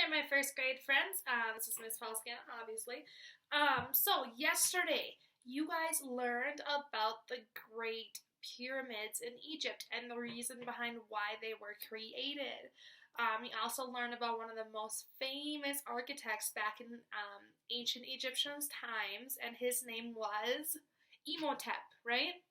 my first grade friends. This is Miss Falscan, obviously. So yesterday, you guys learned about the Great Pyramids in Egypt and the reason behind why they were created. You also learned about one of the most famous architects back in ancient Egyptian times, and his name was Imhotep, right?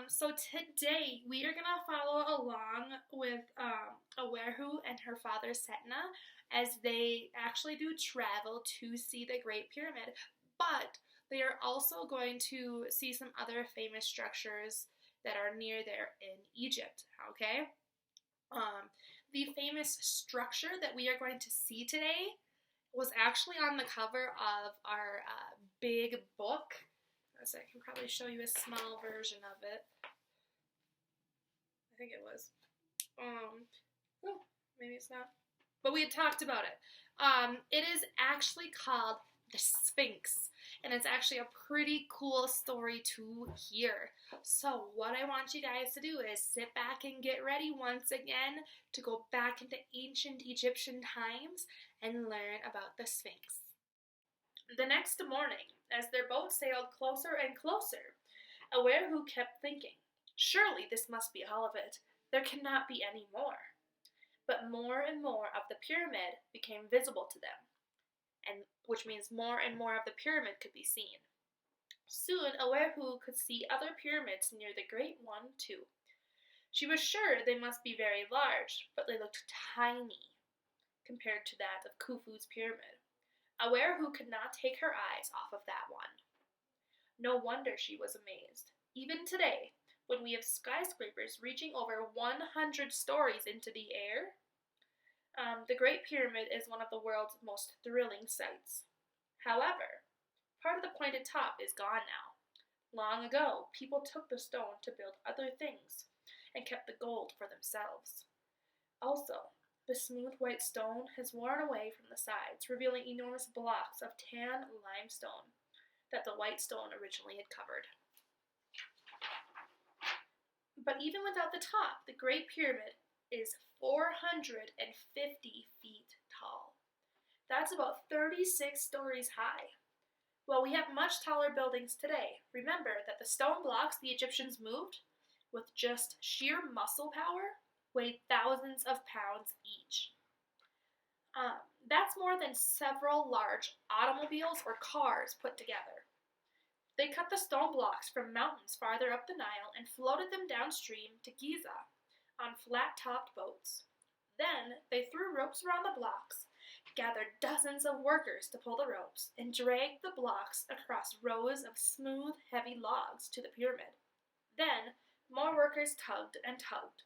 So today we are gonna follow along with Aweru and her father Setna as they actually do travel to see the Great Pyramid, but they are also going to see some other famous structures that are near there in Egypt. Okay, the famous structure that we are going to see today was actually on the cover of our big book. As I can probably show you a small version of it. I think it was. Oh, maybe it's not. But we had talked about it. It is actually called the Sphinx, and it's actually a pretty cool story to hear. So what I want you guys to do is sit back and get ready once again to go back into ancient Egyptian times and learn about the Sphinx. The next morning, as their boat sailed closer and closer, Aweru kept thinking, surely this must be all of it. There cannot be any more. But more and more of the pyramid became visible to them, and which means more and more of the pyramid could be seen. Soon Aweru could see other pyramids near the great one too. She was sure they must be very large, but they looked tiny compared to that of Khufu's pyramid. Aweru could not take her eyes off of that one. No wonder she was amazed. Even today, when we have skyscrapers reaching over 100 stories into the air, the Great Pyramid is one of the world's most thrilling sights. However, part of the pointed top is gone now. Long ago, people took the stone to build other things and kept the gold for themselves. Also, the smooth white stone has worn away from the sides, revealing enormous blocks of tan limestone that the white stone originally had covered. But even without the top, the Great Pyramid is 450 feet tall. That's about 36 stories high. While we have much taller buildings today, remember that the stone blocks the Egyptians moved, with just sheer muscle power, weighed thousands of pounds each. That's more than several large automobiles or cars put together. They cut the stone blocks from mountains farther up the Nile and floated them downstream to Giza on flat-topped boats. Then they threw ropes around the blocks, gathered dozens of workers to pull the ropes, and dragged the blocks across rows of smooth, heavy logs to the pyramid. Then more workers tugged and tugged,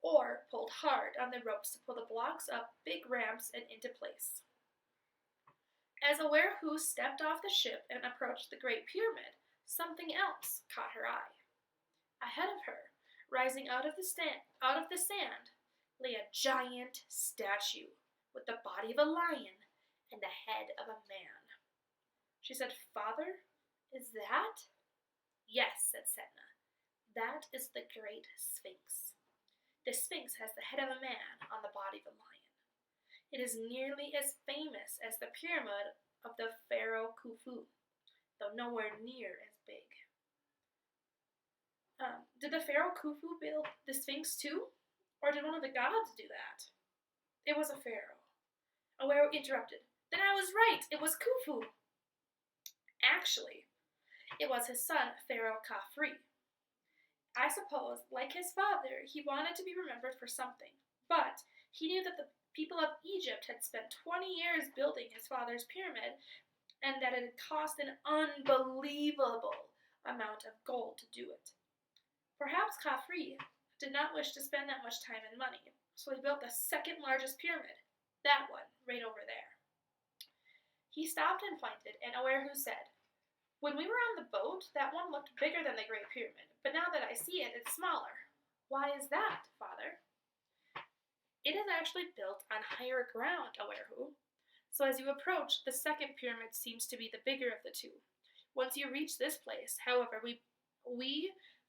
or pulled hard on the ropes to pull the blocks up big ramps and into place. As Aweru stepped off the ship and approached the Great Pyramid, something else caught her eye. Ahead of her, rising out of the sand, lay a giant statue with the body of a lion and the head of a man. She said, "Father, is that?" "Yes," said Setna. "That is the Great Sphinx. The Sphinx has the head of a man on the body of a lion. It is nearly as famous as the pyramid of the pharaoh Khufu, though nowhere near as big." Did the pharaoh Khufu build the Sphinx too? Or did one of the gods do that? It was a pharaoh. Aweru interrupted. "Then I was right, it was Khufu." Actually, it was his son, Pharaoh Khafre. I suppose, like his father, he wanted to be remembered for something, but he knew that the people of Egypt had spent 20 years building his father's pyramid, and that it had cost an unbelievable amount of gold to do it. Perhaps Khafre did not wish to spend that much time and money, so he built the second largest pyramid, that one, right over there. He stopped and pointed, and Aweru said, "When we were on the boat, that one looked bigger than the Great Pyramid, but now that I see it, it's smaller. Why is that, Father?" "It is actually built on higher ground, Aweru. So as you approach, the second pyramid seems to be the bigger of the two. Once you reach this place, however, we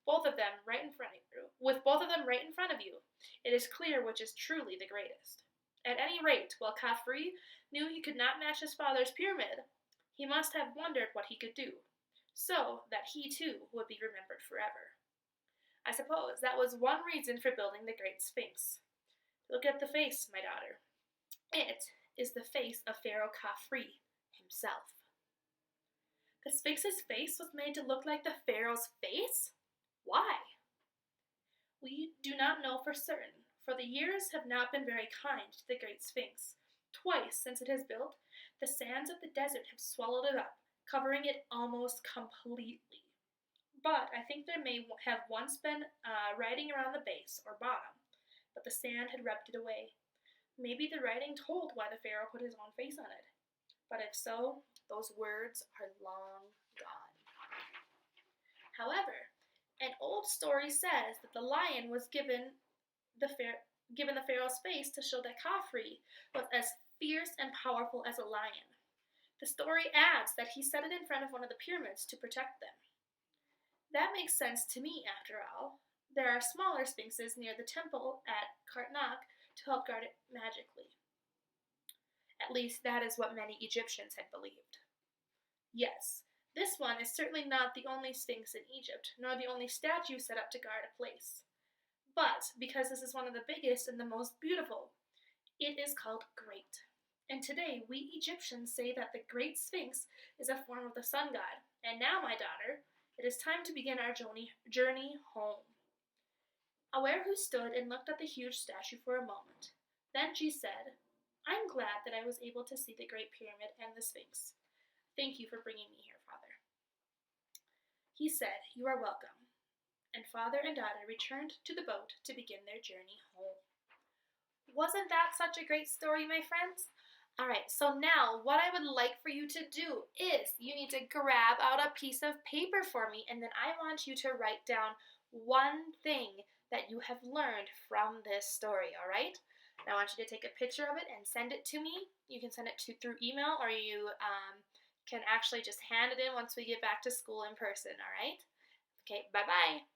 both of them right in front of you, with both of them right in front of you, it is clear which is truly the greatest." At any rate, while Khafre knew he could not match his father's pyramid, he must have wondered what he could do, so that he too would be remembered forever. I suppose that was one reason for building the Great Sphinx. Look at the face, my daughter. It is the face of Pharaoh Khafre himself. The Sphinx's face was made to look like the Pharaoh's face? Why? We do not know for certain, for the years have not been very kind to the Great Sphinx. Twice since it has built, the sands of the desert have swallowed it up, covering it almost completely. But I think there may have once been writing around the base or bottom, but the sand had rubbed it away. Maybe the writing told why the Pharaoh put his own face on it. But if so, those words are long gone. However, an old story says that the lion was given the Pharaoh's face to show that Khafre was as fierce and powerful as a lion. The story adds that he set it in front of one of the pyramids to protect them. That makes sense to me, after all. There are smaller sphinxes near the temple at Karnak to help guard it magically. At least that is what many Egyptians had believed. Yes, this one is certainly not the only sphinx in Egypt, nor the only statue set up to guard a place. But because this is one of the biggest and the most beautiful, it is called great. And today we Egyptians say that the Great Sphinx is a form of the sun god. And now, my daughter, it is time to begin our journey home. Awarehu stood and looked at the huge statue for a moment. Then she said, I'm glad that I was able to see the Great Pyramid and the Sphinx. Thank you for bringing me here, Father. He said, You are welcome. And father and daughter returned to the boat to begin their journey home. Wasn't that such a great story, my friends? Alright, so now what I would like for you to do is you need to grab out a piece of paper for me, and then I want you to write down one thing that you have learned from this story, alright? And I want you to take a picture of it and send it to me. You can send it through email, or you can actually just hand it in once we get back to school in person, alright? Okay, bye-bye.